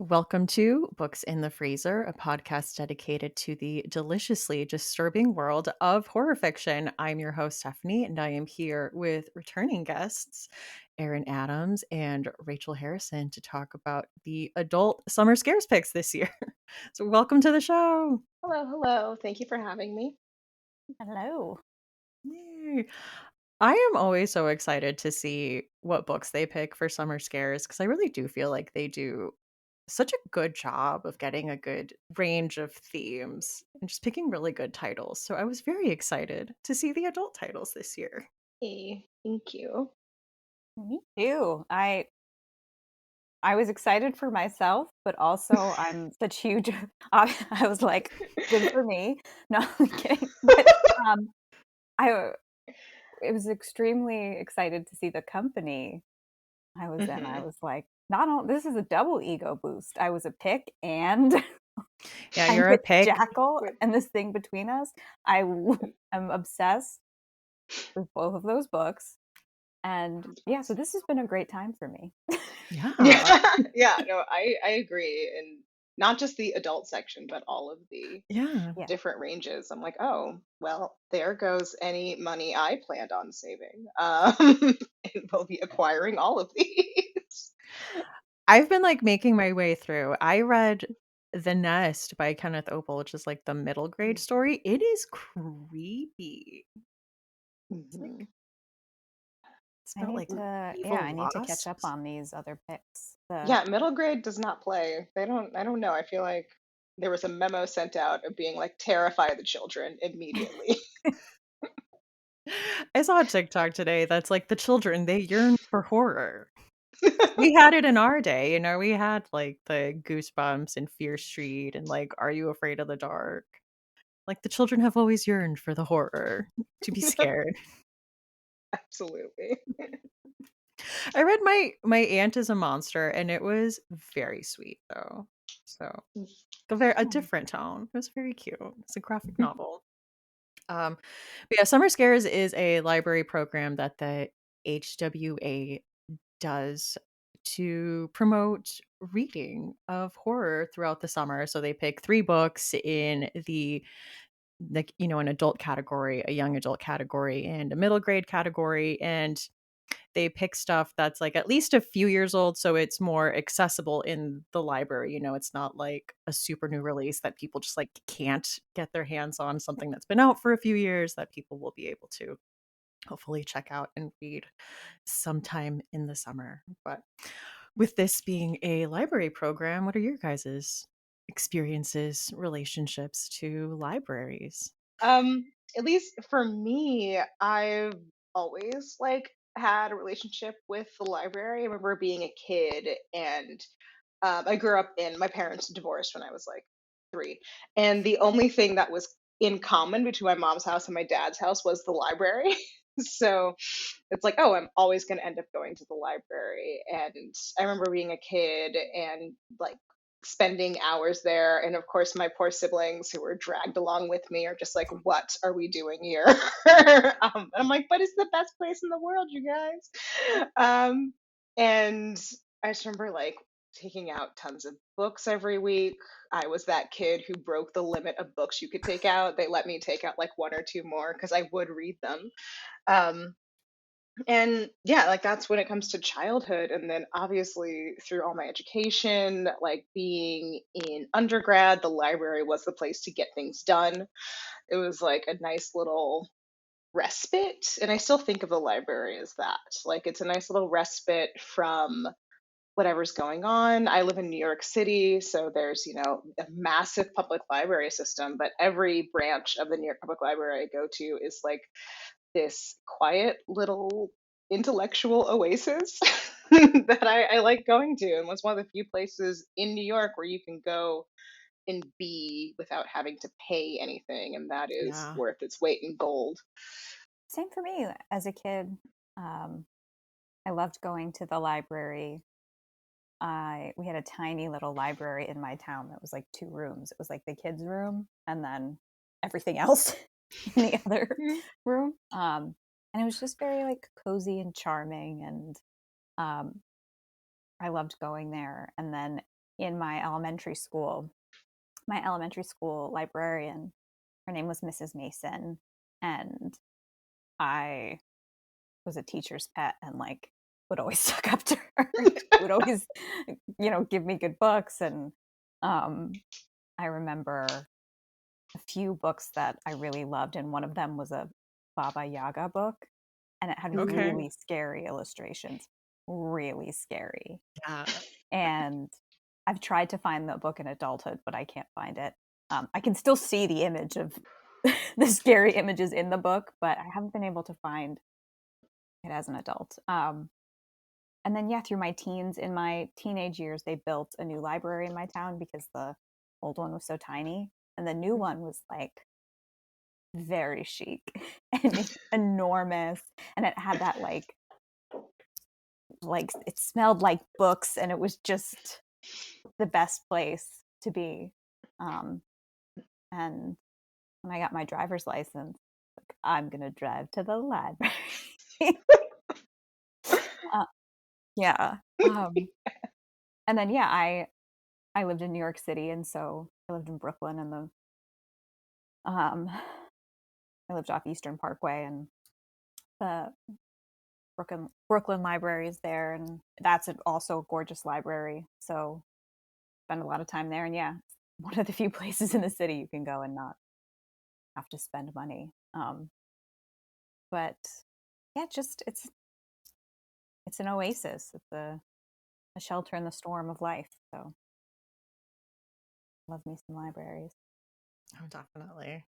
Welcome to Books in the Freezer, a podcast dedicated to the deliciously disturbing world of horror fiction. I'm your host, Stephanie, and I am here with returning guests, Erin Adams and Rachel Harrison, to talk about the adult summer scares picks this year. So, welcome to the show. Hello, hello. Thank you for having me. Hello. Yay. I am always so excited to see what books they pick for summer scares because I really do feel like they do such a good job of getting a good range of themes and just picking really good titles. So I was very excited to see the adult titles this year. Hey, thank you. Me too. I was excited for myself, but also I'm such huge I was like, good for me. No, I'm kidding. But um I it was extremely excited to see the company I was in. I Hmm. was like, not all this is a double ego boost. I was a pick and Yeah, I'm you're a with pick. Jackal and this thing between us. I'm obsessed with both of those books. And yeah, so this has been a great time for me. Yeah, Yeah. yeah, no, I agree. And not just the adult section, but all of the Yeah. Yeah. different ranges. I'm like, oh, well, there goes any money I planned on saving. And we'll be acquiring all of these. I've been like making my way through. I read The Nest by Kenneth Opel, which is like the middle grade story. It is creepy. It's like Hmm. it's about like I evil need to catch up wasps. on these other picks. The Yeah, middle grade does not play. I don't know. I feel like there was a memo sent out of being like terrify the children immediately. I saw a TikTok today that's like the children, they yearn for horror. 'Cause we had it in our day, we had like the Goosebumps and Fear Street and like Are You Afraid of the Dark? Like the children have always yearned for the horror, to be scared. Absolutely. I read My Aunt is a Monster and it was very sweet though. So a Hmm. different tone. It was very cute. It's a graphic novel. But yeah, Summer Scares is a library program that the HWA does to promote reading of horror throughout the summer. So they pick 3 books in an adult category, a young adult category, and a middle grade category, and they pick stuff that's like at least a few years old so it's more accessible in the library. It's not like a super new release that people just like can't get their hands on, something that's been out for a few years that people will be able to hopefully check out and read sometime in the summer. But with this being a library program, what are your guys' experiences, relationships to libraries? Um, at least for me, I've always like had a relationship with the library. I remember being a kid and I grew up in my parents divorced when I was like 3. And the only thing that was in common between my mom's house and my dad's house was the library. So it's like, oh, I'm always going to end up going to the library. And I remember being a kid and like spending hours there. And of course, my poor siblings who were dragged along with me are just like, what are we doing here? And I'm like, but it's the best place in the world, you guys. And I just remember like taking out tons of books every week. I was that kid who broke the limit of books you could take out. They let me take out like 1 or 2 more because I would read them. Um, and yeah, like that's when it comes to childhood. And then obviously through all my education, like being in undergrad, the library was the place to get things done. It was like a nice little respite. And I still think of the library as that. Like it's a nice little respite from whatever's going on. I live in New York City, so there's, a massive public library system, but every branch of the New York Public Library I go to is like this quiet little intellectual oasis that I like going to, and was one of the few places in New York where you can go and be without having to pay anything, and that is Yeah. worth its weight in gold. Same for me as a kid. Um, I loved going to the library. We had a tiny little library in my town that was like 2 rooms. It was like the kids' room and then everything else in the other Mhm. room. And it was just very like cozy and charming, and um, I loved going there. And then in my elementary school librarian, her name was Mrs. Mason, and I was a teacher's pet and like would always suck up to her. She would always, give me good books. And I remember a few books that I really loved, and one of them was a Baba Yaga book, and it had Okay. really scary illustrations, really scary. Yeah. And I've tried to find the book in adulthood, but I can't find it. I can still see the image of the scary images in the book, but I haven't been able to find it as an adult. And then, yeah, through my teens, in my teenage years, they built a new library in my town because the old one was so tiny. And the new one was like very chic and enormous. And it had that like it smelled like books, and it was just the best place to be. Um, and when I got my driver's license, like, I'm gonna drive to the library. uh, yeah. And then yeah, I lived in New York City, and so I lived in Brooklyn, and the um I lived off Eastern Parkway, and the Brooklyn Library is there, and that's also a gorgeous library. So spend a lot of time there, and yeah, it's one of the few places in the city you can go and not have to spend money. But yeah, just it's an oasis. It's a shelter in the storm of life. So love me some libraries. Oh, definitely.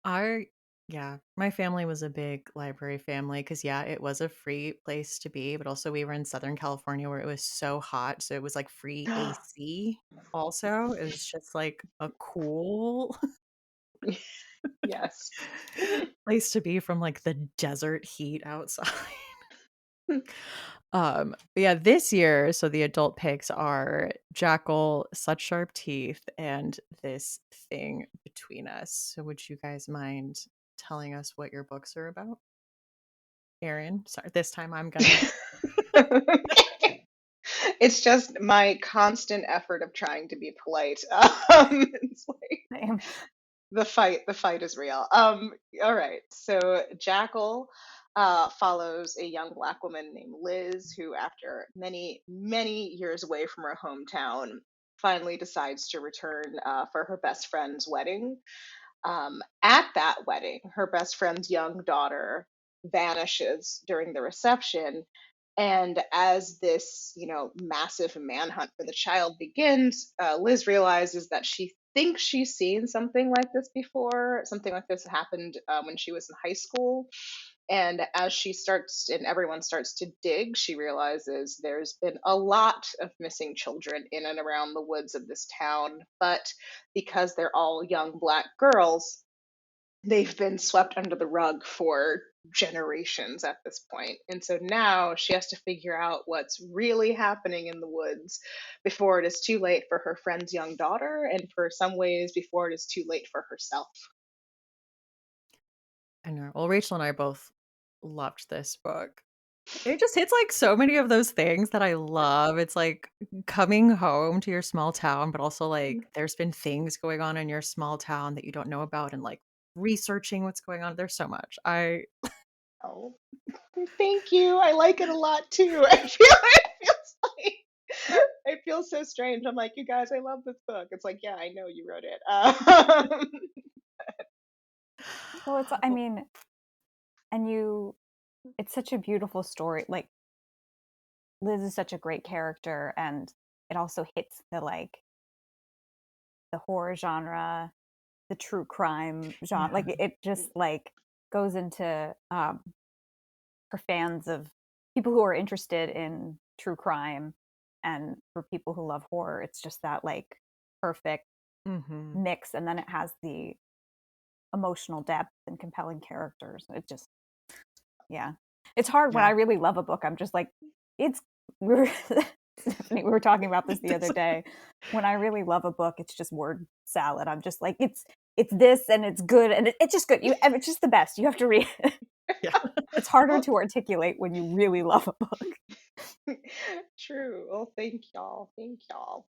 I yeah, my family was a big library family because yeah, it was a free place to be, but also we were in Southern California where it was so hot, so it was like free AC also. It was just like a cool Yes. place to be from like the desert heat outside. But yeah, this year, so the adult picks are Jackal, Such Sharp Teeth, and This Thing Between Us. So would you guys mind telling us what your books are about? Erin, sorry, this time I'm gonna. It's just my constant effort of trying to be polite. It's like Same. the fight is real. All right. So Jackal follows a young black woman named Liz, who, after many, many years away from her hometown, finally decides to return for her best friend's wedding. At that wedding, her best friend's young daughter vanishes during the reception. And as this, massive manhunt for the child begins, Liz realizes that she thinks she's seen something like this before. Something like this happened when she was in high school. And as she starts and everyone starts to dig, she realizes there's been a lot of missing children in and around the woods of this town. But because they're all young black girls, they've been swept under the rug for generations at this point. And so now she has to figure out what's really happening in the woods before it is too late for her friend's young daughter, and for some ways, before it is too late for herself. I know. Well, Rachel and I both loved this book. It just hits like so many of those things that I love. It's like coming home to your small town, but also like there's been things going on in your small town that you don't know about and like researching what's going on. There's so much. I Oh, thank you. I like it a lot too. I feel so strange. I'm like, you guys, I love this book. It's like, yeah, I know you wrote it. Well, I mean, and it's such a beautiful story. Like Liz is such a great character, and it also hits the horror genre, the true crime genre. yeah. Like it just like goes into for fans of people who are interested in true crime, and for people who love horror, it's just that like perfect Mhm. mix. And then it has the emotional depth and compelling characters. It just, yeah, it's hard when I Yeah. really love a book. I'm just like, it's we're Stephanie, we were talking about this the other day. When I really love a book, it's just word salad. I'm just like, it's this and it's good and it's just good. It's just the best. You have to read it. Yeah. It's harder Well, to articulate when you really love a book. true. Well, thank y'all. Thank y'all.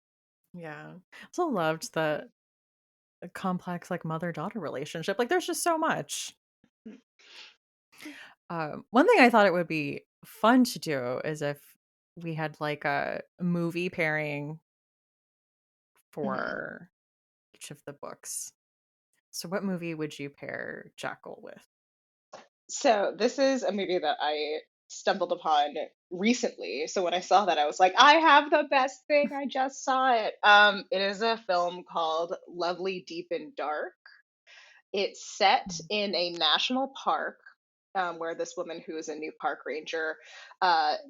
Yeah. Also loved the complex like mother-daughter relationship. Like there's just so much. One thing I thought it would be fun to do is if we had like a movie pairing Mhm. for each of the books. So what movie would you pair Jackal with? So this is a movie that I stumbled upon recently. So when I saw that, I was like, I have the best thing. I just saw it. It is a film called Lovely Deep and Dark. It's set in a national park. Where this woman who is a new park ranger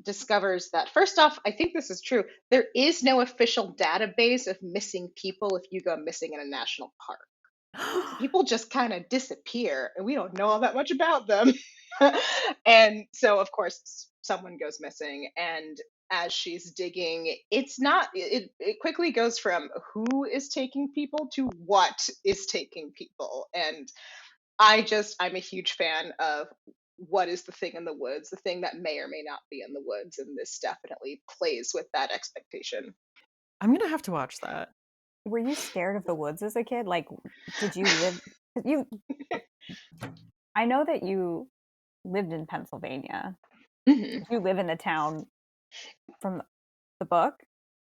discovers that, first off, I think this is true. There is no official database of missing people if you go missing in a national park. People just kind of disappear and we don't know all that much about them. And so, of course, someone goes missing. And as she's digging, it quickly goes from who is taking people to what is taking people. And I'm a huge fan of what is the thing in the woods, the thing that may or may not be in the woods. And this definitely plays with that expectation. I'm gonna have to watch that. Were you scared of the woods as a kid? Like, did you live? You, I know that you lived in Pennsylvania. Mhm. Did you live in the town from the book? From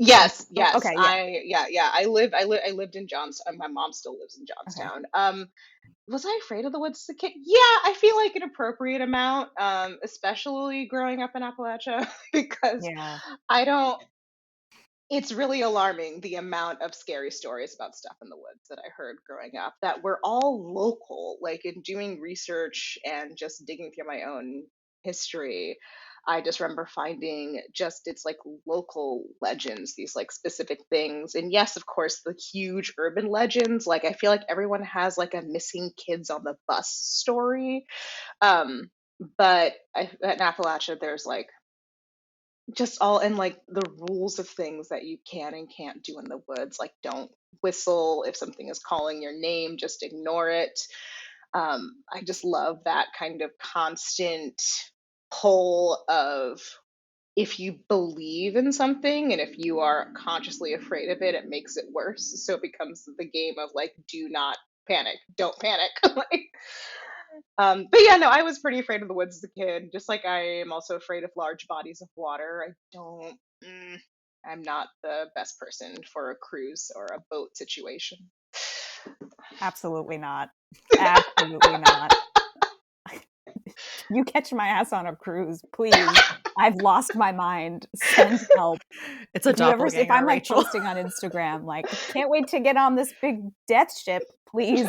Yes, the book? yes. Okay, yeah, I lived in Johnstown. My mom still lives in okay, Johnstown. Was I afraid of the woods as a kid? Yeah, I feel like an appropriate amount, especially growing up in Appalachia, because yeah, I don't it's really alarming the amount of scary stories about stuff in the woods that I heard growing up that were all local. Like in doing research and just digging through my own history, I just remember finding just it's like local legends, these like specific things. And yes, of course, the huge urban legends. Like I feel like everyone has like a missing kids on the bus story. Um, but in Appalachia, there's like just all and like the rules of things that you can and can't do in the woods, like don't whistle if something is calling your name, just ignore it. I just love that kind of constant pull of if you believe in something and if you are consciously afraid of it, it makes it worse. So it becomes the game of like, do not panic, don't panic. Like, but yeah, no, I was pretty afraid of the woods as a kid, just like I am also afraid of large bodies of water. I'm not the best person for a cruise or a boat situation. absolutely not, absolutely not. You catch my ass on a cruise, please. I've lost my mind. Send help. It's a If doppelganger, I'm like Rachel. posting on Instagram, like, can't wait to get on this big death ship, please.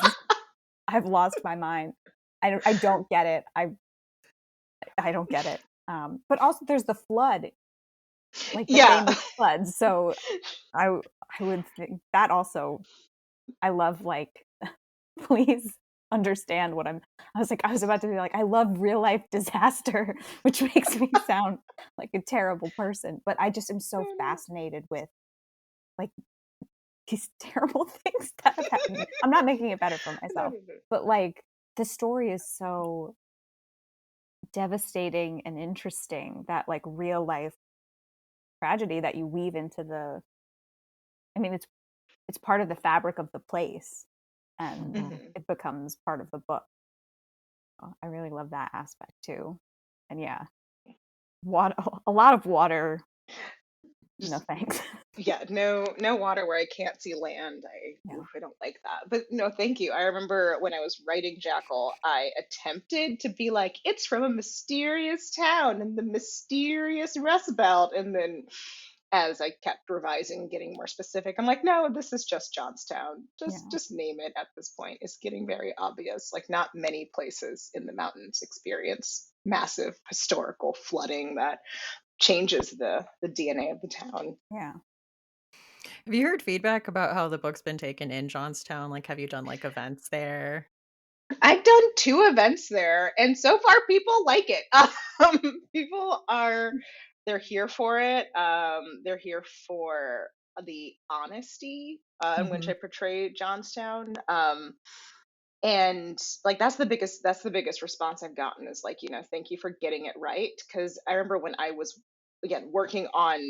I've lost my mind. I don't get it. I don't get it. But also there's the flood, like the Yeah. famous flood. So I I would think that also I love like please understand what I was about to be like I love real life disaster, which makes me sound like a terrible person, but I just am so fascinated with like these terrible things that have happened. I'm not making it better for No, myself, no, no. but like the story is so devastating and interesting that like real life tragedy that you weave into the I mean it's part of the fabric of the place and Mhm. Mhm. it becomes part of the book. I really love that aspect too. And yeah, water a lot of water, no Just thanks. yeah, no water where I can't see land. Yeah. I don't like that. But no, thank you. I remember when I was writing Jackal, I attempted to be like, it's from a mysterious town in the mysterious Rust Belt, and then as I kept revising, getting more specific, I'm like, no, this is just Johnstown. Yeah. Just name it at this point. It's getting very obvious. Like not many places in the mountains experience massive historical flooding that changes the DNA of the town. Yeah. Have you heard feedback about how the book's been taken in Johnstown? Like, have you done like events there? I've done two events there, and so far people like it. People are they're here for it. They're here for the honesty in which I Mhm. portray Johnstown. And like that's the biggest response I've gotten is like, thank you for getting it right. Because I remember when I was again working on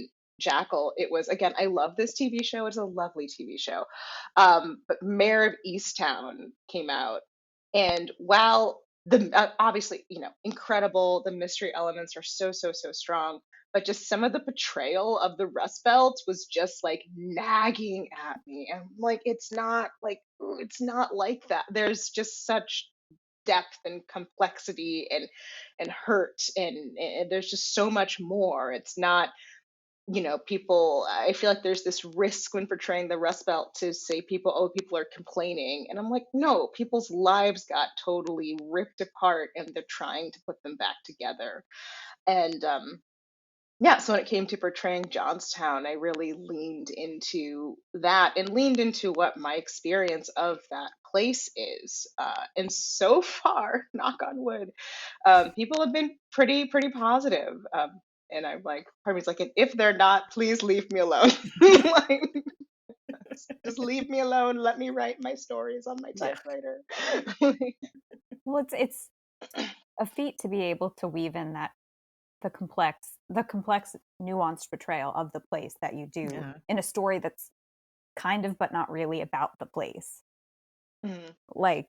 Jackal, it was again, I love this TV show. It's a lovely TV show. But Mayor of Easttown came out, and while the obviously, incredible, the mystery elements are so so so strong, but just some of the portrayal of the Rust Belt was just like nagging at me. And like, it's not like, ooh, it's not like that. There's just such depth and complexity and hurt and there's just so much more. It's not, people, I feel like there's this risk when portraying the Rust Belt to say people are complaining. And I'm like, no, people's lives got totally ripped apart and they're trying to put them back together. And yeah, so when it came to portraying Johnstown, I really leaned into that and leaned into what my experience of that place is. And so far, knock on wood, people have been pretty positive. And I'm like, part of me's like, and if they're not, please leave me alone. Like, just leave me alone. Let me write my stories on my Yeah. typewriter. Well, it's a feat to be able to weave in that the complex nuanced portrayal of the place that you do Yeah. in a story that's kind of but not really about the place. Mhm. Like,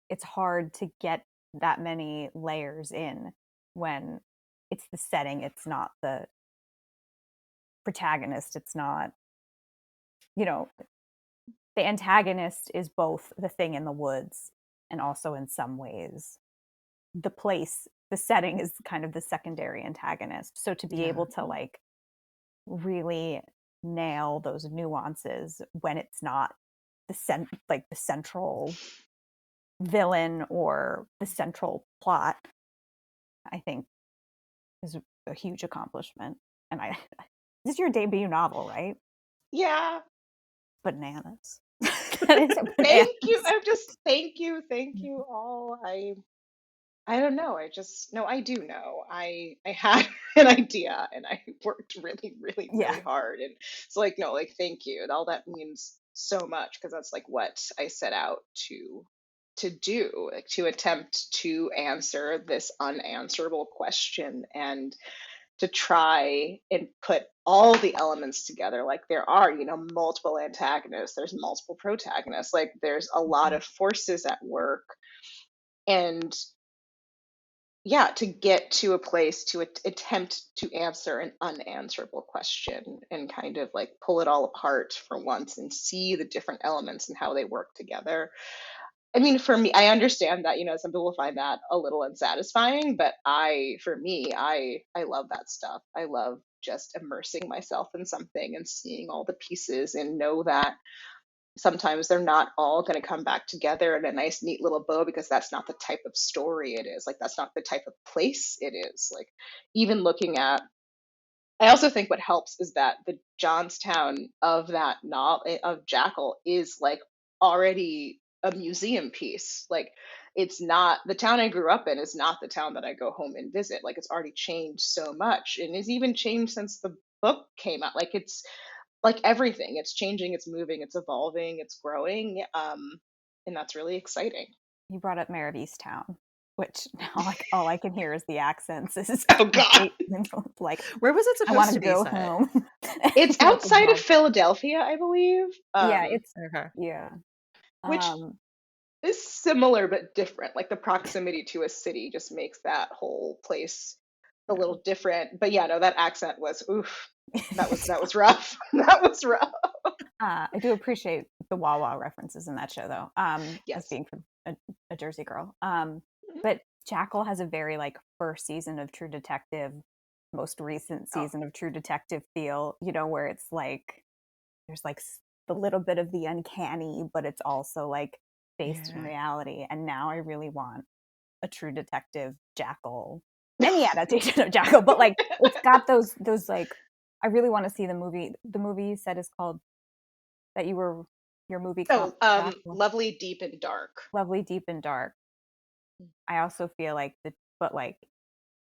it's hard to get that many layers in when it's the setting, it's not the protagonist, it's not, you know, the antagonist is both the thing in the woods and also in some ways the place, the setting is kind of the secondary antagonist. So to be Yeah. able to like really nail those nuances when it's not like the central villain or the central plot, I think is a huge accomplishment. And I this is your debut novel, right? Yeah. Bananas. That is Thank you. bananas. I'm just thank you all. I don't know. I just no, I do know. I had an idea and I worked really, really, Yeah. really hard. And it's like, no, like thank you. And all that means so much because that's like what I set out to do, like to attempt to answer this unanswerable question and to try and put all the elements together. Like there are, multiple antagonists, there's multiple protagonists, like there's a lot Mhm. of forces at work. And yeah, to get to a place to attempt to answer an unanswerable question and kind of like pull it all apart for once and see the different elements and how they work together. I mean, for me, I understand that, some people find that a little unsatisfying, but for me, I love that stuff. I love just immersing myself in something and seeing all the pieces and know that sometimes they're not all going to come back together in a nice neat little bow because that's not the type of story it is, like that's not the type of place it is. Like even looking at, I also think what helps is that the Johnstown of that novel of Jackal is like already a museum piece. Like it's not the town I grew up in is not the town that I go home and visit. Like it's already changed so much and it's even changed since the book came out. Like it's like everything, it's changing, it's moving, it's evolving, it's growing, and that's really exciting. You brought up Mayor of Easttown, which now like all I can hear is the accents. This is Oh God. complete like Where was it I want supposed to to be go set? home. It's Like outside of above. Philadelphia, I believe. Yeah, it's Okay. yeah. Which Um is similar but different. Like the proximity to a city just makes that whole place a yeah. little different. But yeah, no, that accent was oof. That was rough. That was rough. I do appreciate the Wawa references in that show, though. As Yes. being from a Jersey girl. But Jackal has a very like first season of True Detective, most recent Oh, season of True Detective feel. Where it's like there's like the little bit of the uncanny, but it's also like based in Yeah. reality. And now I really want a True Detective Jackal, any adaptation of Jackal, but like it's got those like I really want to see the movie. The movie you said is called that you were your movie comp oh, Jackal, lovely, deep and dark. Lovely Deep and Dark. I also feel like the but like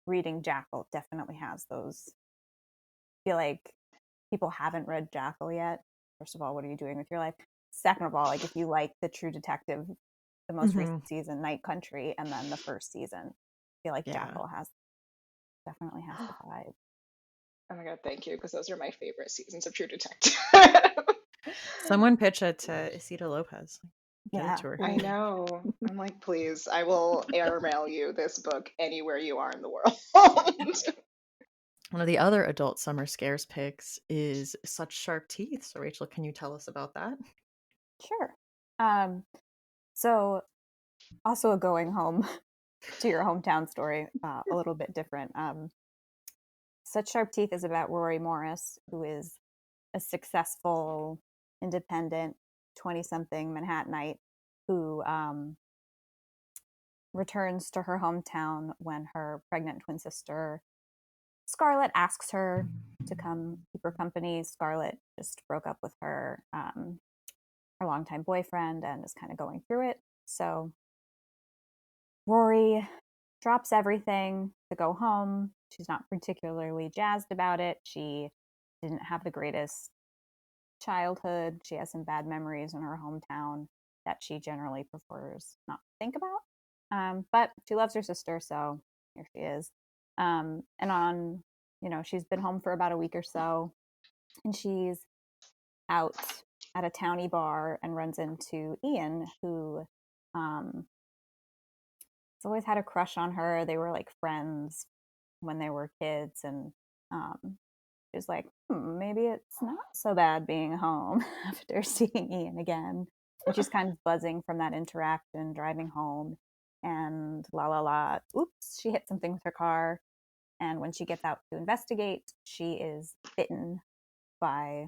reading Jackal definitely has those feel like people haven't read Jackal yet. First of all, what are you doing with your life? Second of all, like if you like the True Detective, the most Mhm. recent season, Night Country, and then the first season, I feel like Yeah. Jackal has definitely has the vibe. Oh my God, thank you, because those are my favorite seasons of True Detective. Someone pitch it to Isita Lopez. Get it Yeah, to her. I right. know. I'm like, please, I will airmail you this book anywhere you are in the world. One of the other adult summer scares picks is Such Sharp Teeth. So, Rachel, can you tell us about that? Sure. Um, so also a going home to your hometown story, a little bit different. Such Sharp Teeth is about Rory Morris, who is a successful, independent 20 something Manhattanite who returns to her hometown when her pregnant twin sister, Scarlett, asks her to come keep her company. Scarlett just broke up with her longtime boyfriend and is kind of going through it. So Rory drops everything to go home. She's not particularly jazzed about it. She didn't have the greatest childhood. She has some bad memories in her hometown that she generally prefers not to think about. But she loves her sister, so here she is. And on, she's been home for about a week or so, and she's out at a towny bar and runs into Ian, who um, has always had a crush on her. They were like friends when they were kids, and um, she's like, maybe it's not so bad being home after seeing Ian again. And she's kind of buzzing from that interaction, driving home, and la la la. Oops, she hit something with her car. And when she gets out to investigate, she is bitten by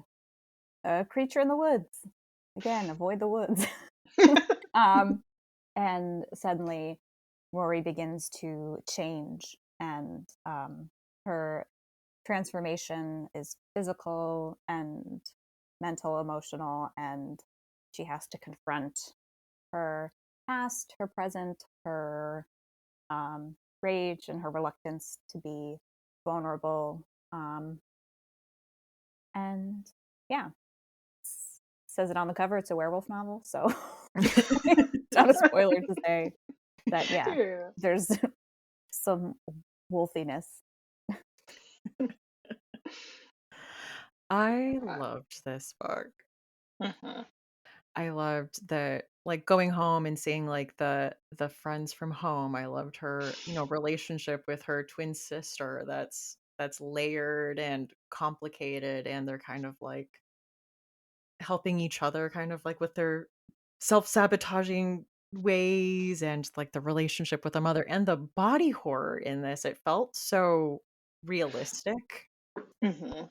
a creature in the woods. Again, avoid the woods. um, and suddenly, Rory begins to change, and her transformation is physical and mental, emotional, and she has to confront her past, her present, her rage, and her reluctance to be vulnerable. And yeah, says it on the cover. It's a werewolf novel, so it's not a spoiler to say that. Yeah, Yeah. there's some wolfiness. I loved this book. Mhm. I loved the like going home and seeing like the friends from home. I loved her, relationship with her twin sister that's layered and complicated, and they're kind of like helping each other kind of like with their self-sabotaging ways, and like the relationship with the mother and the body horror in this. It felt so realistic. Mhm.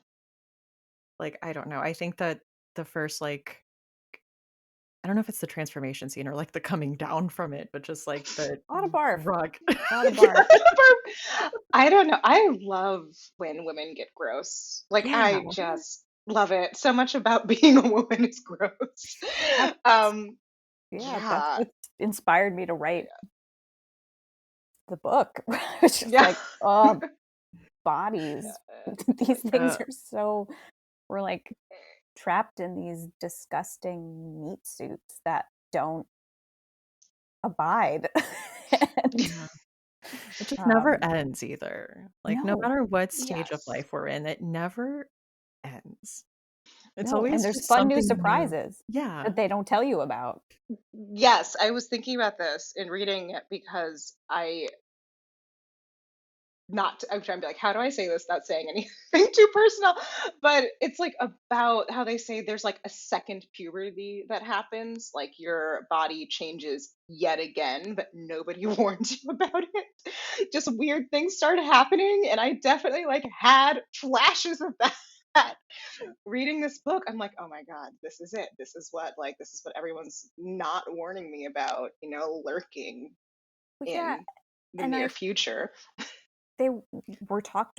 Like, I don't know. I think that the first like I don't know if it's the transformation scene or like the coming down from it, but just like the A lot of barf. rug. A lot of barf. I don't know. I love when women get gross. Like, Yeah. I just love it. So much about being a woman is gross. That's Um, yeah, that's yeah. what inspired me to write the book. It's just Yeah. like, oh, bodies. These Like, things are so we're like trapped in these disgusting meat suits that don't abide. And Yeah. It just never um ends either. Like, no no, matter what stage of yes. life we're in, it never ends. It's no, and always there's just fun new something new. surprises Yeah. that they don't tell you about. Yes, I was thinking about this in reading it because I'm trying to be like, how do I say this without saying anything too personal? But it's like about how they say there's like a second puberty that happens, like your body changes yet again, but nobody warns you about it. Just weird things start happening, and I definitely like had flashes of that. Reading this book, I'm like, oh my God, this is it. This is what everyone's not warning me about, lurking But yeah, in the and near I future. they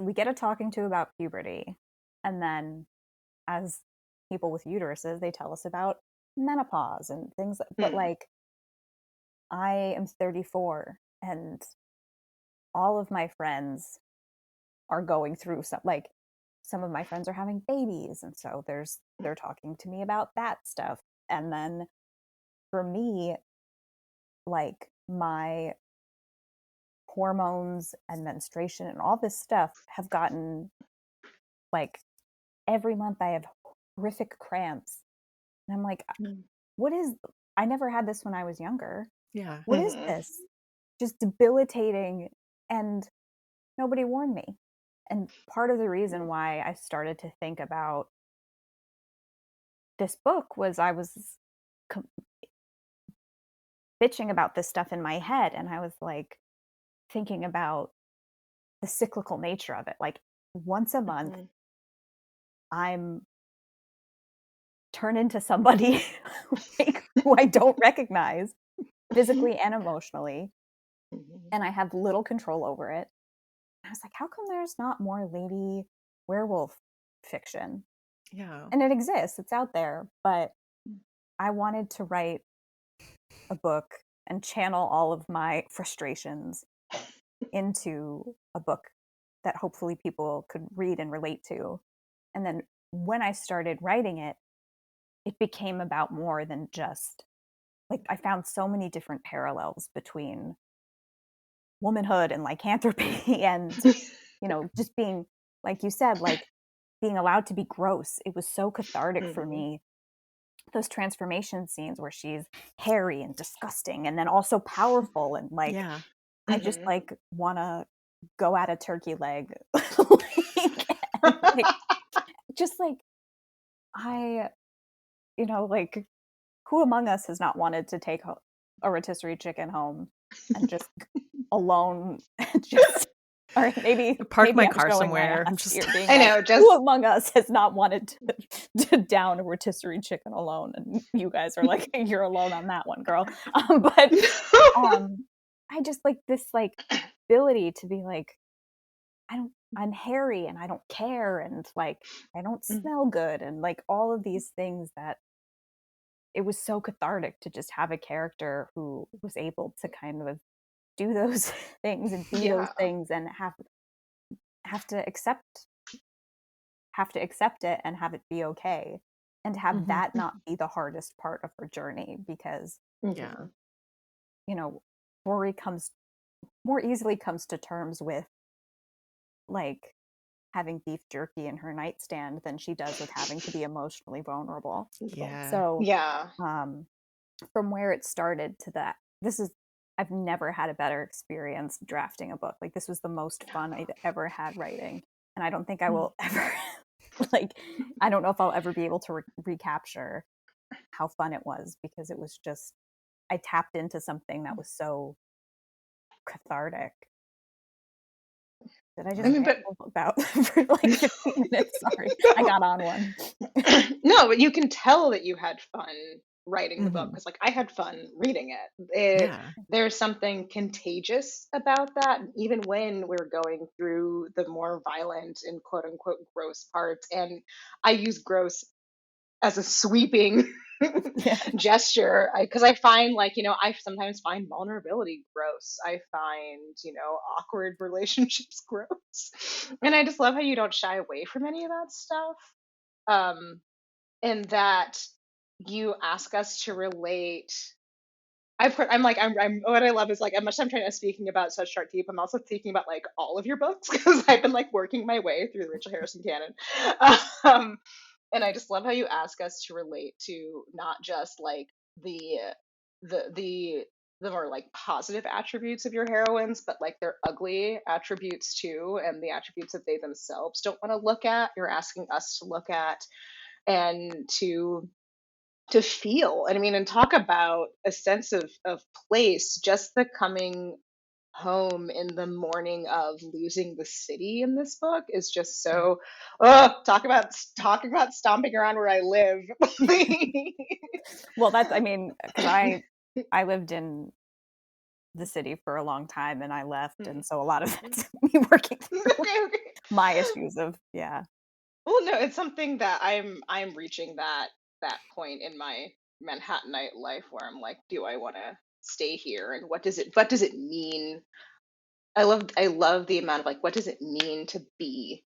we get a talking to about puberty, and then as people with uteruses, they tell us about menopause and things but Mm. like I am 34 and all of my friends are going through some like some of my friends are having babies, and so they're talking to me about that stuff. And then for me, like my hormones and menstruation and all this stuff have gotten like every month I have horrific cramps. And I'm like, Mm. what is, I never had this when I was younger. Yeah. What is Mhm. this? Just debilitating. And nobody warned me. And part of the reason why I started to think about this book was I was com- bitching about this stuff in my head. And I was like thinking about the cyclical nature of it. Like once a month, Mhm. I'm turned into somebody like who I don't recognize physically and emotionally, Mhm. and I have little control over it. And I was like, how come there's not more lady werewolf fiction? Yeah. And it exists, it's out there, but I wanted to write a book and channel all of my frustrations into a book that hopefully people could read and relate to. And then when I started writing it, it became about more than just like I found so many different parallels between womanhood and lycanthropy and just being like you said, like being allowed to be gross. It was so cathartic for Mhm. me, those transformation scenes where she's hairy and disgusting and then also powerful and like Yeah. I just Mhm. like want to go at a turkey leg like, and, like just like I like who among us has not wanted to take a rotisserie chicken home and just alone just all right, Park maybe my I'm car showing my somewhere. ass Just here being I like, know, who just among us has not wanted to down a rotisserie chicken alone? And you guys are like, you're alone on that one, girl. But I just like this like ability to be like, I'm hairy and I don't care and like I don't smell good and like all of these things that it was so cathartic to just have a character who was able to kind of do those things and be those yeah. things and have to accept it and have it be okay and have mhm. that not be the hardest part of her journey because Yeah. Mhm. you know Rory comes more easily comes to terms with like having beef jerky in her nightstand than she does with having to be emotionally vulnerable. Yeah. So Yeah. um from where it started to that, this is I've never had a better experience drafting a book. Like this was the most fun I've ever had writing, and I don't think I will ever like I don't know if I'll ever be able to recapture how fun it was because it was just I tapped into something that was so cathartic. Did I I just mean, but ramble about for like 15 minutes? Sorry, I got on one. no, but you can tell that you had fun writing the book Mhm. because, like, I had fun reading it. Yeah. There's something contagious about that, even when we're going through the more violent and quote unquote gross parts. And I use gross as a sweeping Yeah. gesture because I find, like, I sometimes find vulnerability gross. I find, awkward relationships gross, and I just love how you don't shy away from any of that stuff. And that you ask us to relate. I'm like, what I love is like, as much as I'm trying to speaking about such sharp deep, I'm also thinking about like all of your books because I've been like working my way through the Rachel Harrison canon. Um, and I just love how you ask us to relate to not just like the the the the more like positive attributes of your heroines, but like their ugly attributes too, and the attributes that they themselves don't want to look at. You're asking us to look at and to feel. And I mean, and talk about a sense of place, just the coming home in the morning of losing the city in this book is just Mm. so talking about stomping around where I live. Well, that's I mean, because I lived in the city for a long time and I left, and Mm. so a lot of that's me working through Okay, okay. my issues of yeah. Well, no, it's something that I'm reaching that point in my Manhattanite life where I'm like, do I want to stay here, and what does it mean? I love the amount of like, what does it mean to be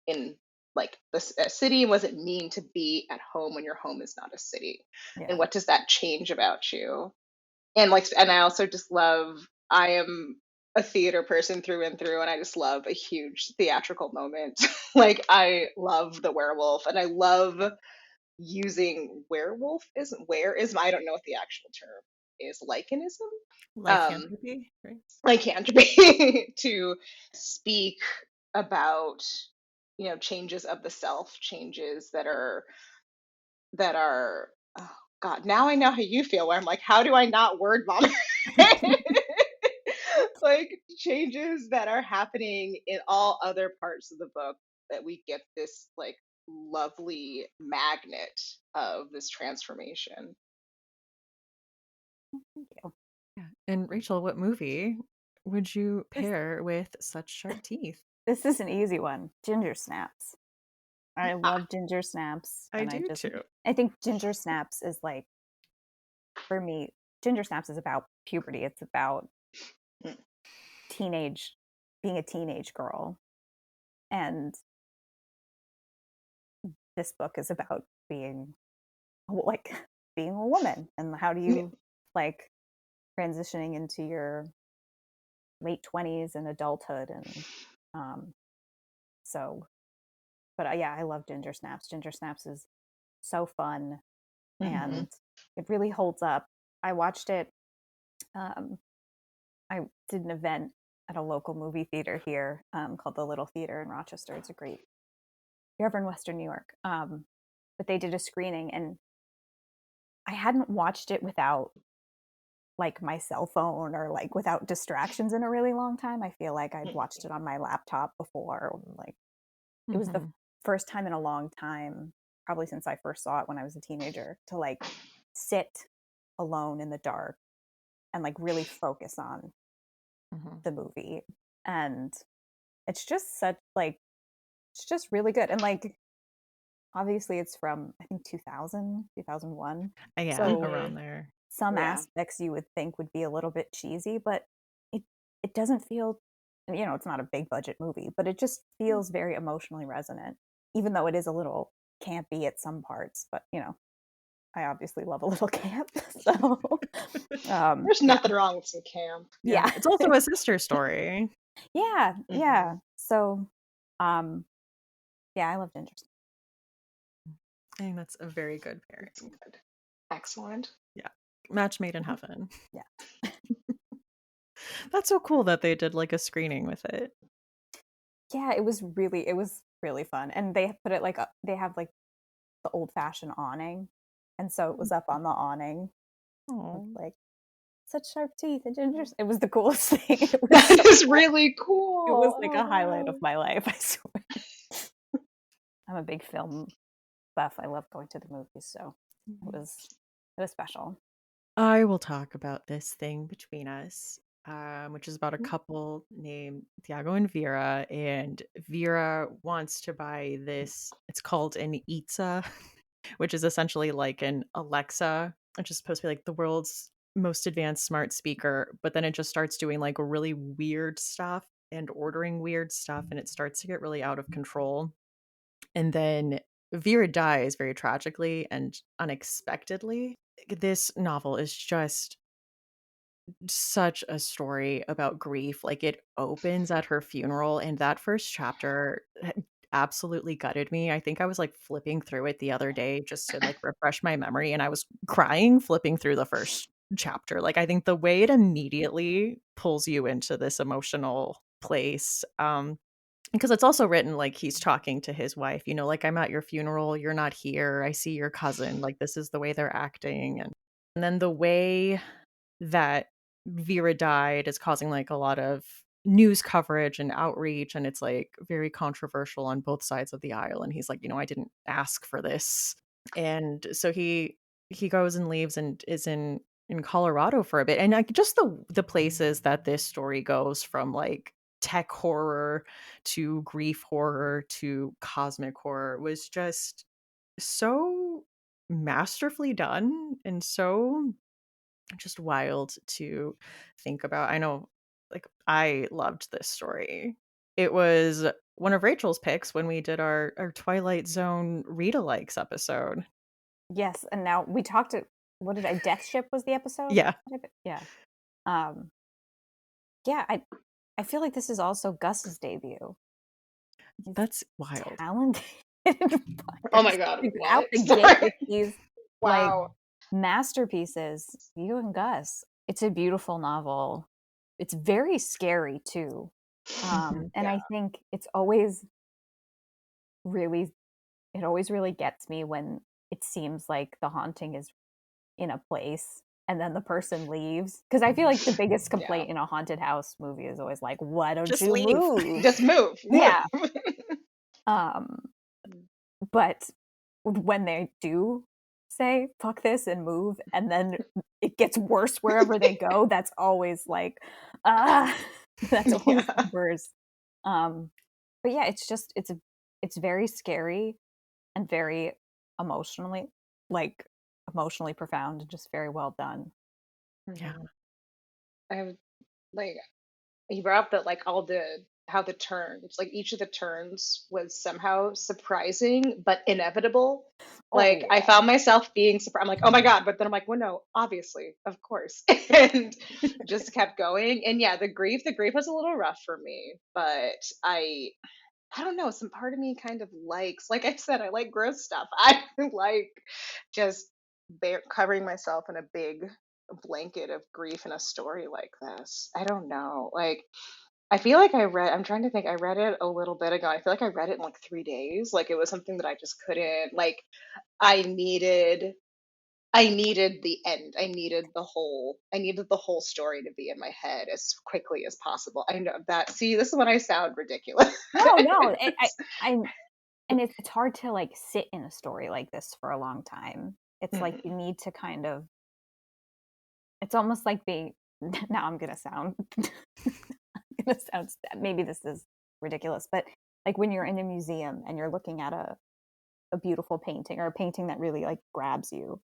in like a city, and what does it mean to be at home when your home is not a city, and Yeah. what does that change about you? And like, and I also just love, I am a theater person through and through, and I just love a huge theatrical moment. Like, I love the werewolf, and I love using whereism. I don't know what the actual term is, lichenism, um, Lycanthropy, right? lycanthropy, to speak about, changes of the self, changes that are oh god, now I know how you feel, where I'm like, how do I not word vomit? Like, changes that are happening in all other parts of the book, that we get this like lovely magnet of this transformation. Thank you. Yeah. And Rachel, what movie would you This pair with such sharp teeth? this is an easy one. Ginger snaps. I Ah, love ginger snaps, I and do too. I think ginger snaps is like, for me, ginger snaps is about puberty. It's about mm, teenage being a teenage girl. And this book is about being like being a woman, and how do yeah. you like transitioning into your late 20s and adulthood. And um so but yeah, I love ginger snaps. Ginger snaps is so fun, Hmm. and it really holds up. I watched it. um I did an event at a local movie theater here, called the Little Theater in Rochester. It's a great, if you're ever in Western New York. But they did a screening, and I hadn't watched it without like my cell phone, or like without distractions, in a really long time. I feel like I'd watched it on my laptop before. Like, it was the Hmm. first time in a long time, probably since I first saw it when I was a teenager, to like sit alone in the dark and like really focus on Hmm. the movie. And it's just such like, it's just really good. And like, obviously it's from, I think, 2000, 2001. Yeah, So Hmm. around there. some Yeah. aspects you would think would be a little bit cheesy, but it it doesn't feel, it's not a big budget movie, but it just feels very emotionally resonant, even though it is a little campy at some parts. But I obviously love a little camp. So There's yeah. nothing wrong with some camp. Yeah. Yeah. It's also a sister story. Yeah, yeah. Hmm. So um yeah, I love ginger snaps. I think that's a very good pairing. It's good. Excellent. Yeah. Match made in heaven. Yeah. That's so cool that they did like a screening with it. Yeah, it was really fun. And they put it like, they have like the old fashioned awning. And so it was up on the awning with Oh. like, such sharp teeth and gingers. It was the coolest thing. It was That so is fun. really It was cool. like Oh a highlight of wow. my life, I swear. I'm a big film buff. I love going to the movies, so it was special. I will talk about this thing between us, which is about a couple named Tiago and Vera. And Vera wants to buy this. It's called an Itza, which is essentially like an Alexa, which is supposed to be like the world's most advanced smart speaker. But then it just starts doing like really weird stuff and ordering weird stuff, and it starts to get really out of control. And then Vera dies very tragically and unexpectedly. This novel is just such a story about grief. Like, it opens at her funeral, and that first chapter absolutely gutted me. I think I was like flipping through it the other day just to like refresh my memory, and I was crying flipping through the first chapter. Like, I think the way it immediately pulls you into this emotional place, because it's also written like he's talking to his wife, like, I'm at your funeral, you're not here, I see your cousin, like, this is the way they're acting. And then the way that Vera died is causing like a lot of news coverage and outreach, and it's like very controversial on both sides of the aisle. And he's like, I didn't ask for this. And so he goes and leaves and is in Colorado for a bit. And like just the places that this story goes from, like tech horror to grief horror to cosmic horror, was just so masterfully done and so just wild to think about. I know, like, I loved this story. It was one of Rachel's picks when we did our Twilight Zone read-alikes episode. Yes, and now we talked to what did I Death Ship was the episode? Yeah, Yeah. Um, yeah, I feel like this is also Gus's debut. He's that's wild. Oh talented, my but god, out what? the gate with Sorry. these like Wow. masterpieces. You and Gus. It's a beautiful novel. It's very scary too. Mhm. And Yeah. I think really it always really gets me when it seems like the haunting is in a place and then the person leaves, because I feel like the biggest Yeah. complaint in a haunted house movie is always like, why don't Just you leave. move? Just move. Move. Yeah. um but when they do say fuck this and move and then it gets worse wherever they go, that's always like ah that's always Yeah. the worst. um but yeah, it's very scary and very emotionally like emotionally profound and just very well done. Yeah. Mhm. I have like you brought up that like all the how the turns, like each of the turns was somehow surprising but inevitable. Oh Like I found myself being surprised. I'm like, oh my god, but then I'm like, well, no, obviously, of course, and just kept going. And yeah, the grief was a little rough for me, but I don't know. Some part of me kind of likes, like I said, I like gross stuff. I like just covering myself in a big blanket of grief in a story like this. I don't know. Like, I feel like I'm trying to think, I read it a little bit ago. I feel like I read it in like 3 days. Like, it was something that I just couldn't, like, I needed. I needed the end. I needed the whole story to be in my head as quickly as possible. I know that. See, this is when I sound ridiculous. no, I and it's hard to like sit in a story like this for a long time. It's like you Mhm. need to kind of it's almost like being now I'm gonna sound maybe this is ridiculous, but like when you're in a museum and you're looking at a beautiful painting or a painting that really like grabs you,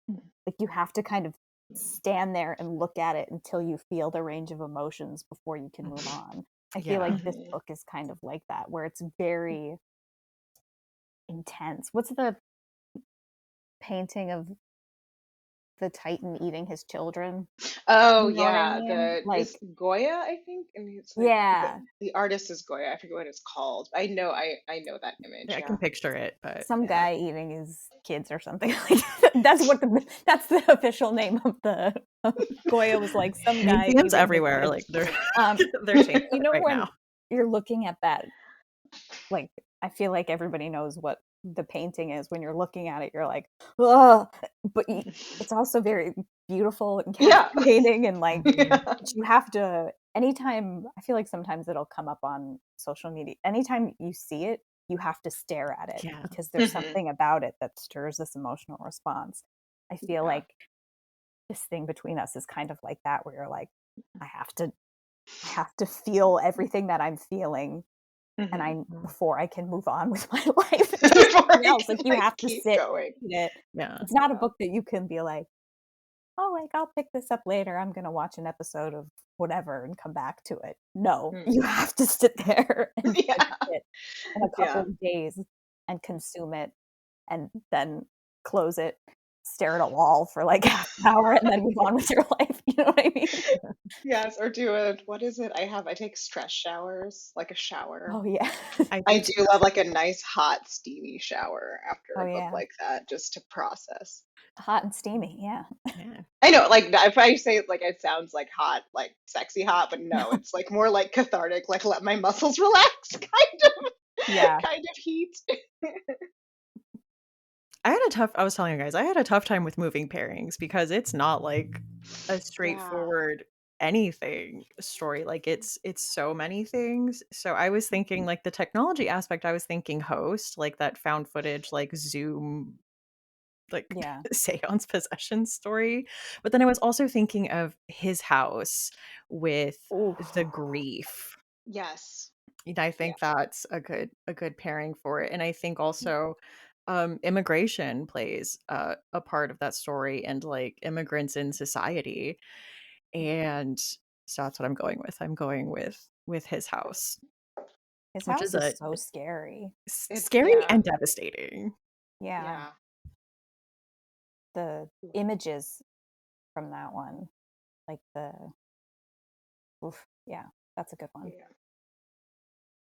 like you have to kind of stand there and look at it until you feel the range of emotions before you can move on. I feel Yeah. like this Mhm. book is kind of like that, where it's very intense. What's the painting of the Titan eating his children? Oh You know what I yeah, mean? the Like, is Goya, I think, and it's like yeah, the artist is Goya. I forget what it's called. I know that Yeah, image. I Yeah. can picture it, but some yeah. guy eating his kids or something like that's the official name of the Goya was like some guy Museums eating his everywhere, kids. like, they're Um, they're changing you it know right when now. you're looking at that, like I feel like everybody knows what the painting is. When you're looking at it, you're like, oh, but it's also very beautiful and Yeah. captivating, and like Mhm. Yeah. you have to. Anytime I feel like sometimes it'll come up on social media. Anytime you see it, you have to stare at it Yeah. because there's Mhm. something about it that stirs this emotional response. I feel Yeah. like this thing between us is kind of like that, where you're like, I have to, I have to feel everything that I'm feeling and Mhm. I Mhm. before I can move on with my life and do Before something I else. Like can you like have to keep sit going. and read it. Yeah. It's not a Yeah. book that you can be like, oh, like I'll pick this up later. I'm gonna watch an episode of whatever and come back to it. No, you Mhm. have to sit there and finish Yeah. it in a couple Yeah. of days and consume it and then close it, stare at a wall for like half an hour and then move on with your life. You know what I mean? Yes, or do it. What is it? I take stress showers, like a shower. Oh yeah. I I do do too. love like a nice hot steamy shower after Oh a book yeah. like that just to process. Hot and steamy. Yeah. Yeah. I know, like if I say it like it sounds like hot, like sexy hot, but no, it's like more like cathartic, like let my muscles relax Yeah. kind of heat. I was telling you guys, I had a tough time with moving pairings because it's not like a Yeah. straightforward anything story. Like it's so many things. So I was thinking like the technology aspect, I was thinking host, like that found footage, like Zoom, like Yeah. seance possession story. But then I was also thinking of his house with Oof. the grief. Yes. And I Yeah. think that's a good pairing for it, and I think also, immigration plays a part of that story and, like, immigrants in society, and so that's what I'm going with. I'm going with his house. His which is house is a so scary. It's scary yeah, and devastating. Yeah, yeah, the images from that one, like the oof, yeah, that's a good one. yeah.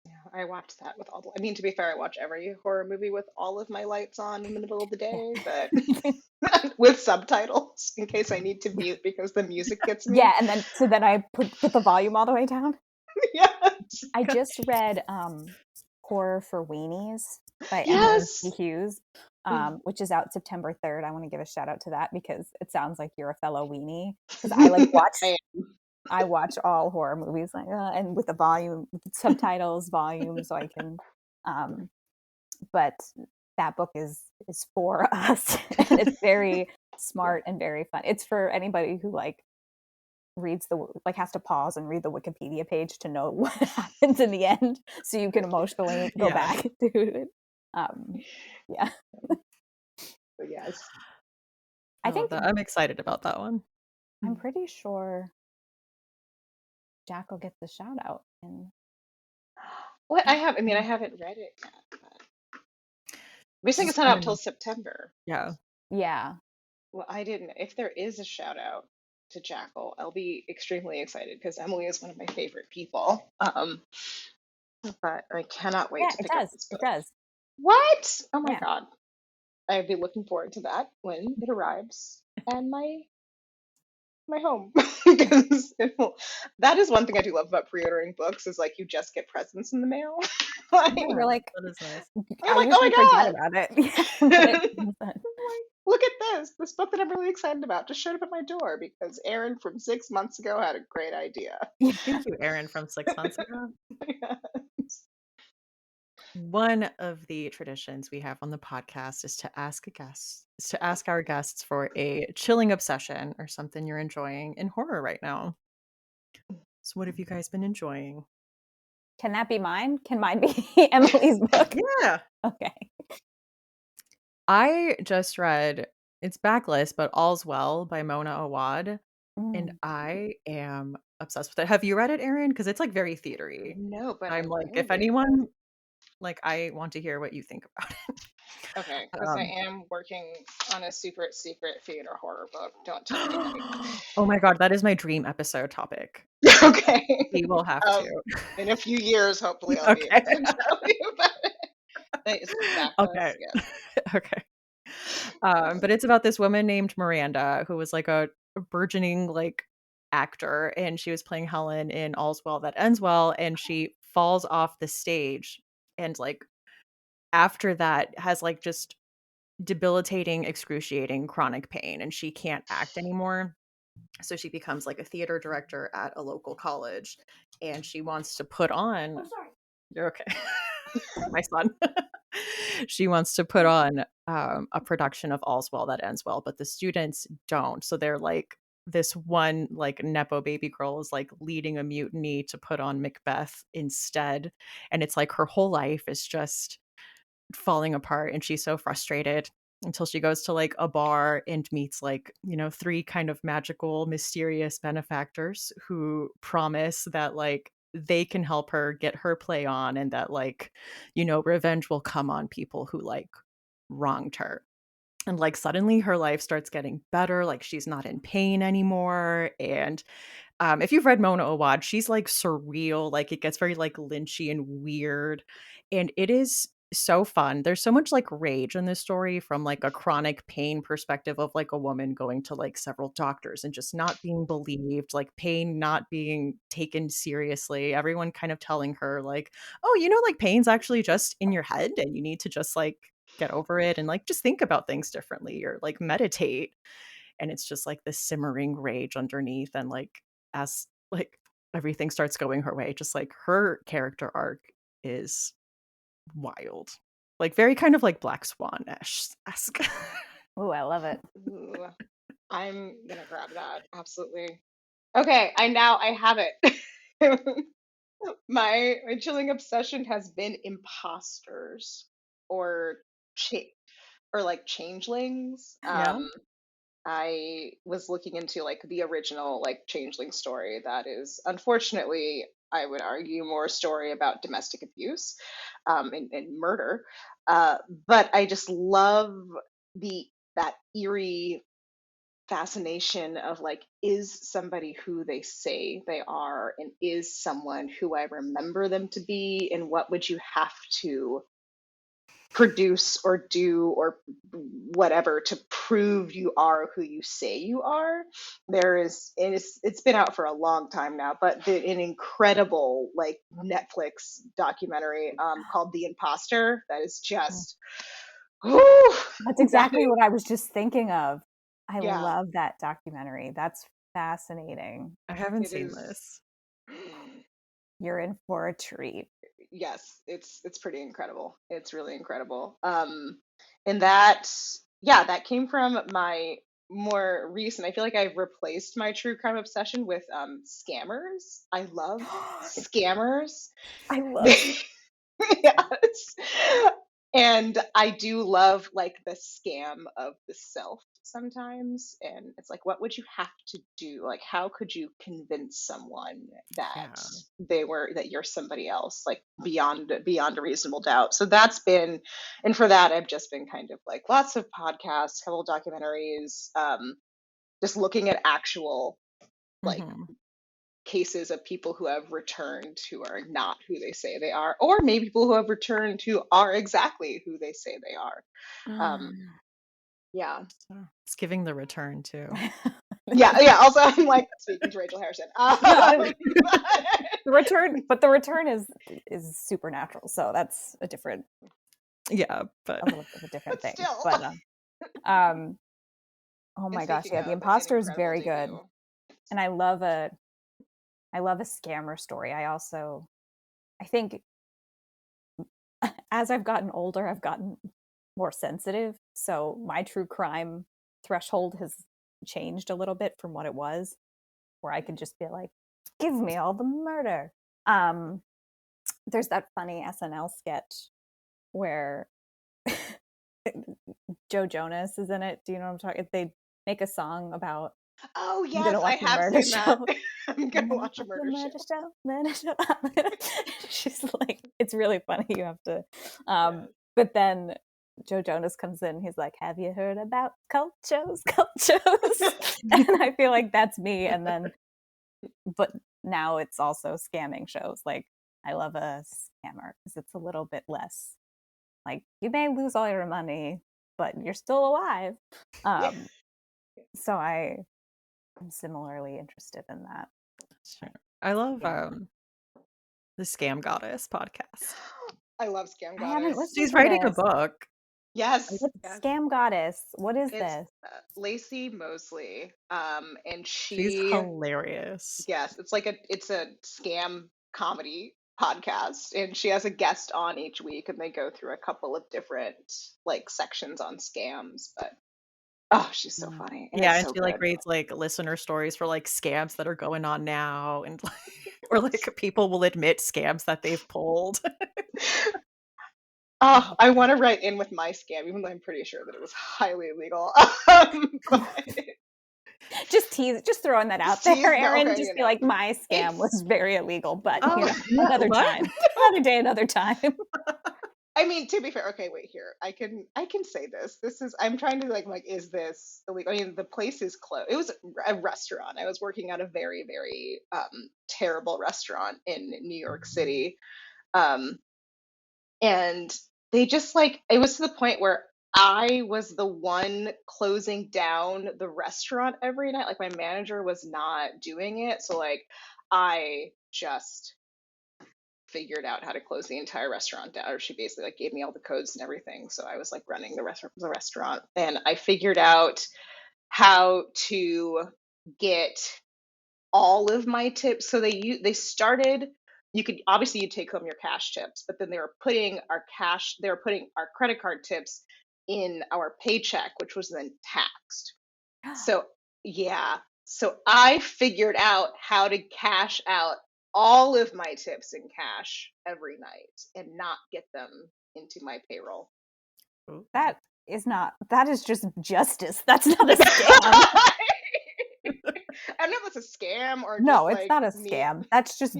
Yeah, I watched that with all the, I mean, to be fair, I watch every horror movie with all of my lights on in the middle of the day, but Yeah. with subtitles in case I need to mute because the music gets Yeah, me. and then so then I put the volume all the way down. Yes. I just read Horror for Weenies by Emily C. Yes. Hughes, Mm. which is out September 3rd. I want to give a shout out to that because it sounds like you're a fellow weenie. Because I like watch I I watch all horror movies like and with the volume with the subtitles volume so I can um but that book is for us and it's very yeah. smart and very fun. It's for anybody who like reads the like has to pause and read the Wikipedia page to know what happens in the end so you can emotionally go Yeah. back to it. Um yeah. But yes. I I love think that. I'm excited about that one. I'm pretty sure Jackal gets a shout out in What I have, I mean, I haven't read it yet, but we're saying Just it's not kind out of till September. yeah. yeah. Well, I didn't. If there is a shout out to Jackal, I'll be extremely excited because Emily is one of my favorite people. But I cannot wait Yeah, to it pick up does. this It book. does. What? Oh my Yeah. God. I'd be looking forward to that when it arrives and my home because that is one thing I do love about pre-ordering books is like you just get presents in the mail. Yeah, Like you're like That is nice. you're I like, usually forget oh about it. Yeah, my but God. it I'm like, look at this book that I'm really excited about just showed up at my door because Erin from 6 months ago had a great idea. Thank you, Erin, from 6 months ago. Yeah. One of the traditions we have on the podcast is to ask our guests for a chilling obsession or something you're enjoying in horror right now. So what have you guys been enjoying? can that be mine? Can mine be Emily's book? Yeah. Okay. I just read it's backlist, but All's Well by Mona Awad, and Mm. I am obsessed with it. Have you read it, Erin? Because it's like very theatery. No, but I I'm like, will if be. anyone like I want to hear what you think about it. Okay, because I am working on a super secret theater horror book. Don't tell anybody. Oh my god, that is my dream episode topic. Okay. We will have Um, to. in a few years, hopefully, I'll be able Okay. to tell you about it. It's backlist, Okay. yes. Okay. But it's about this woman named Miranda who was like a burgeoning like actor, and she was playing Helen in All's Well That Ends Well, and she falls off the stage, and like after that has like just debilitating, excruciating chronic pain, and she can't act anymore. So she becomes like a theater director at a local college, and she wants to put on. You're okay. My son. She wants to put on a production of All's Well That Ends Well, but the students don't. So they're like, this one like nepo baby girl is like leading a mutiny to put on Macbeth instead, and it's like her whole life is just falling apart, and she's so frustrated until she goes to like a bar and meets like, you know, three kind of magical mysterious benefactors who promise that like they can help her get her play on, and that like, you know, revenge will come on people who like wronged her. And like suddenly her life starts getting better, like she's not in pain anymore. And if you've read Mona Awad, she's like surreal, like it gets very like lynchy and weird, and it is so fun. There's so much like rage in this story from like a chronic pain perspective of like a woman going to like several doctors and just not being believed, like pain not being taken seriously. Everyone kind of telling her like, "Oh, you know, like pain's actually just in your head and you need to just like get over it and like just think about things differently or like meditate." And it's just like this simmering rage underneath, and like as like everything starts going her way, just like her character arc is wild, like very kind of like Black Swan-esque. Ooh, I love it. Ooh, I'm gonna grab that. Absolutely. Okay, I have it. My chilling obsession has been imposters or cha- or like changelings. Yeah. I was looking into like the original like changeling story that is unfortunately I would argue, more a story about domestic abuse, and murder. But I just love the that eerie fascination of like, is somebody who they say they are, and is someone who I remember them to be, and what would you have to produce or do or whatever to prove you are who you say you are. There is, and it's been out for a long time now, but an incredible like Netflix documentary called The Imposter that is Mm. just whew, That's that exactly is, what I was just thinking of. I yeah, love that documentary. That's fascinating. I haven't it seen is. this. You're in for a treat. Yes, it's pretty incredible. It's really incredible. And that, yeah, that came from my more recent. I feel like I've replaced my true crime obsession with scammers. I love scammers. I love Yes. And I do love like the scam of the self sometimes. And it's like, what would you have to do? Like, how could you convince someone that Yeah. that you're somebody else, like beyond a reasonable doubt? So that's been, and for that, I've just been kind of like lots of podcasts, couple of documentaries, just looking at actual like Hmm. cases of people who have returned who are not who they say they are, or maybe people who have returned who are exactly who they say they are. Um, yeah, So it's giving the return too. yeah, yeah. Also, I'm like speaking to Rachel Harrison. no, the return, but the return is supernatural, so that's a different, Yeah, but a little bit of a different but thing. still. But um, oh And my gosh, speaking yeah, The of, an Imposter is incredible very good, debut. and I love a scammer story. I think as I've gotten older, I've gotten more sensitive. So my true crime threshold has changed a little bit from what it was, where I could just be like, give me all the murder. Um, there's that funny SNL sketch where Joe Jonas is in it. Do you know what I'm talking? They make a song about Oh I'm yes, gonna I watch a have murder seen that. show. I'm I'm gonna gonna watch a watch a murder show. murder show, murder show. She's like, it's really funny. You have to, Yes. but then Joe Jonas comes in. He's like, "Have you heard about cult shows? Cult shows?" And I feel like that's me. And then, but now it's also scamming shows. Like I love a scammer because it's a little bit less like you may lose all your money, but you're still alive. Yeah. Um, so I am similarly interested in that. sure. I love Yeah. the Scam Goddess podcast. I love Scam I haven't Goddess. listened She's to writing a this. book. Yes, What's yes. Scam Goddess? What is It's this? Lacey Mosley, and She's she, hilarious. yes, it's a scam comedy podcast, and she has a guest on each week, and they go through a couple of different like sections on scams. But oh, she's so Mm. funny, and Yeah, it's and so she, like, good. reads, like, listener stories for, like, scams that are going on now and, like or, like, people will admit scams that they've pulled. Oh, I want to write in with my scam, even though I'm pretty sure that it was highly illegal. But Just throwing that just out there, tease. No, Erin. okay, Just be like, my scam was it's very illegal, but Oh, yeah, another what? time, another day, another time. I mean, to be fair, okay, wait here. I can say this. This is I'm trying to like is this illegal? I mean, the place is closed. It was a restaurant. I was working at a very very terrible restaurant in New York City, um, and they just like it was to the point where I was the one closing down the restaurant every night. Like my manager was not doing it, so like I just figured out how to close the entire restaurant down, or she basically like gave me all the codes and everything, so I was like running the restaurant, and I figured out how to get all of my tips. So they started, you could obviously you take home your cash tips, but then they were putting our credit card tips in our paycheck, which was then taxed. So, yeah. So I figured out how to cash out all of my tips in cash every night and not get them into my payroll. Ooh. That is just justice. That's not a scam. I don't know if it's a scam or No, just it's like not a me. scam. That's just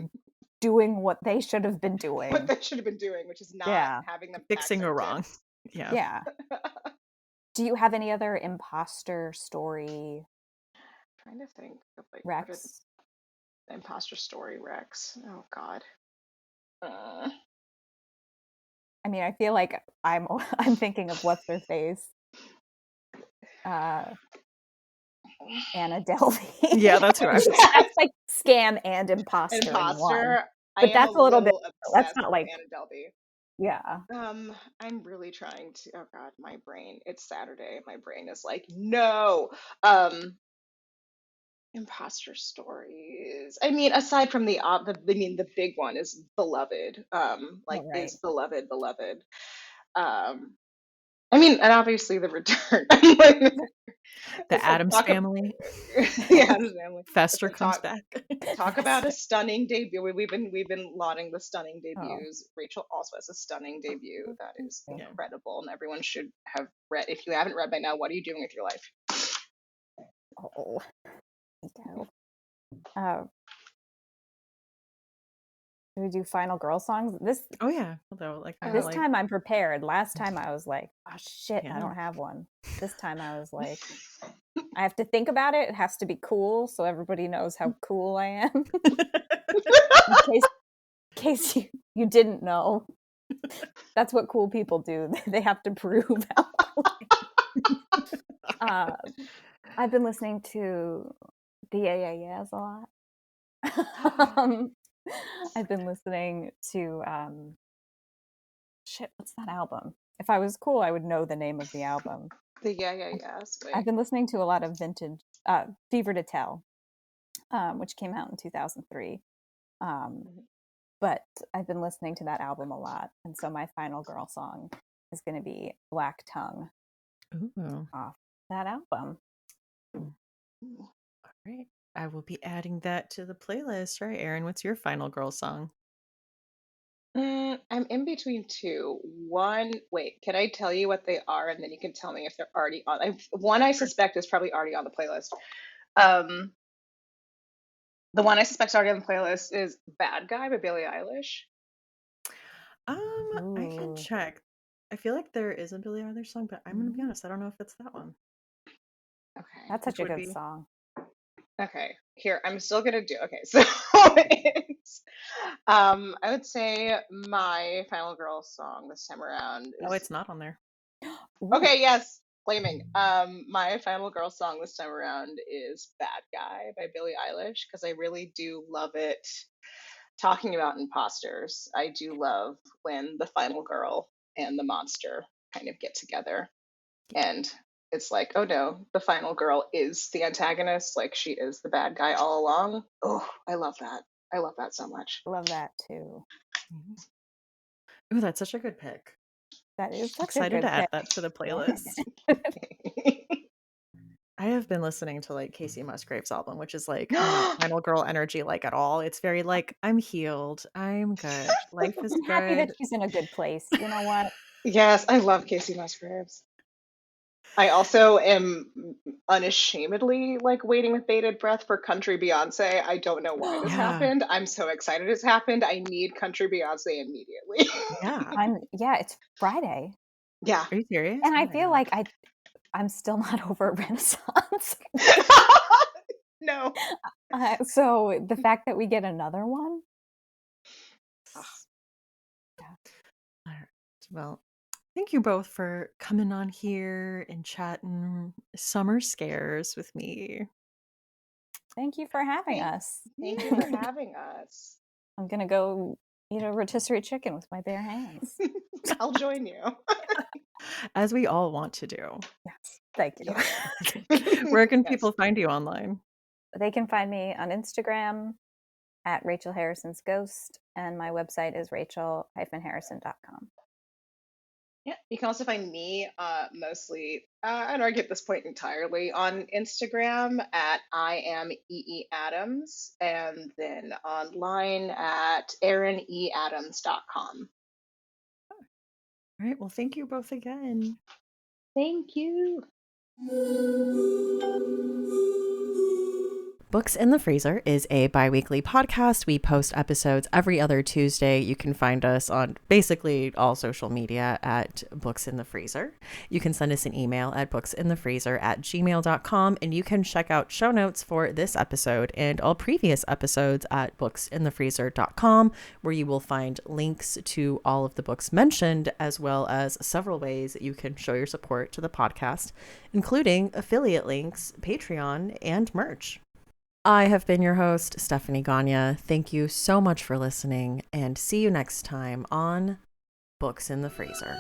doing what they should have been what doing. they should have been doing, which is not Yeah. having them pack Fixing their a wrong. tips. Yeah. Yeah. Do you have any other imposter story, Trying to think of like what are Rex? the imposter story Rex. Oh God. Uh, I mean, I feel like I'm thinking of what's her face, uh, Anna Yeah, Delvey. that's who I was That's like scam and imposter in one. imposter. I But am a that's a little bit. little That's obsessed not with like, Anna Delvey. yeah. I'm really trying to. Oh God, my brain. It's Saturday. My brain is like, no. Um, imposter stories. I mean, aside from I mean, the big one is beloved. All Like, right. is beloved beloved? Um, I mean, and obviously the return. Like, the it's like Adams family. yeah, Addams Family. It's Fester like comes back. talk about a stunning debut. We've been lauding the stunning Oh. debuts. Rachel also has a stunning debut that is Yeah. incredible, and everyone should have read. If you haven't read by now, what are you doing with your life? Oh. Go. Uh, do we do final girl songs? Oh yeah. Although like kind of This like time I'm prepared. Last time I was like, oh shit, I yeah. don't have one. This time I was like, I have to think about it. It has to be cool so everybody knows how cool I am. In case you didn't know. That's what cool people do. They have to prove how cool. Uh, I've been listening to the Yeah Yeah Yeahs a lot. um, I've been listening to shit. What's that album? If I was cool, I would know the name of the album. The yeah. I've Wait. been listening to a lot of vintage Fever to Tell, which came out in 2003. Um, Mhm. but I've been listening to that album a lot, and so my final girl song is going to be Black Tongue Ooh. off that album. All right. I will be adding that to the playlist. Right, Erin, what's your final girl song? I'm in between two. One, wait, can I tell you what they are, and then you can tell me if they're already on? One I suspect is probably already on the playlist. Um, the one I suspect is already on the playlist is "Bad Guy" by Billie Eilish. I can Ooh, check. I feel like there is a Billie Eilish song, but I'm gonna be mm, honest, I don't know if it's that one. Okay. that's such Which a would good be song. Okay, here I'm still gonna do. Okay, so it's, I would say my final girl song this time around oh, is it's not on there. Ooh, okay. Yes, flaming. My final girl song this time around is "Bad Guy" by Billie Eilish because I really do love it. Talking about imposters, I do love when the final girl and the monster kind of get together and it's like, oh no, the final girl is the antagonist, like she is the bad guy all along. Oh, I love that. I love that so much. love that too. Mhm. Ooh, that's such a good pick. That is such a Excited good to add pick. that to the playlist. I have been listening to like Casey Musgrave's album, which is like not final girl energy like at all. It's very like I'm healed, I'm good, life is I'm happy that good. she's in a good place. You know what? Yes, I love Casey Musgraves. I also am unashamedly like waiting with bated breath for Country Beyonce. I don't know why this Yeah, happened. I'm so excited it's happened. I need Country Beyonce immediately. yeah. Yeah, it's Friday. Yeah. Are you serious? And Oh I my feel god. like I'm still not over Renaissance. No. So the fact that we get another one, yeah. All right. Well, thank you both for coming on here and chatting summer scares with me. Thank you for having Thank, us. thank you for having us. I'm gonna go eat a rotisserie chicken with my bare hands. I'll join you. As we all want to do. Yes, thank you. Yes. Where can Yes. people find you online? They can find me on Instagram at Rachel Harrison's Ghost, and my website is rachel-harrison.com. Yeah. You can also find me mostly, I don't argue at this point entirely, on Instagram at I am EE Adams, and then online at erineadams.com. All right. Well, thank you both again. Thank you. Books in the Freezer is a bi-weekly podcast. We post episodes every other Tuesday. You can find us on basically all social media at Books in the Freezer. You can send us an email at booksinthefreezer@gmail.com, and you can check out show notes for this episode and all previous episodes at booksinthefreezer.com, where you will find links to all of the books mentioned, as well as several ways that you can show your support to the podcast, including affiliate links, Patreon, and merch. I have been your host, Stephanie Gagne. Thank you so much for listening, and see you next time on Books in the Freezer.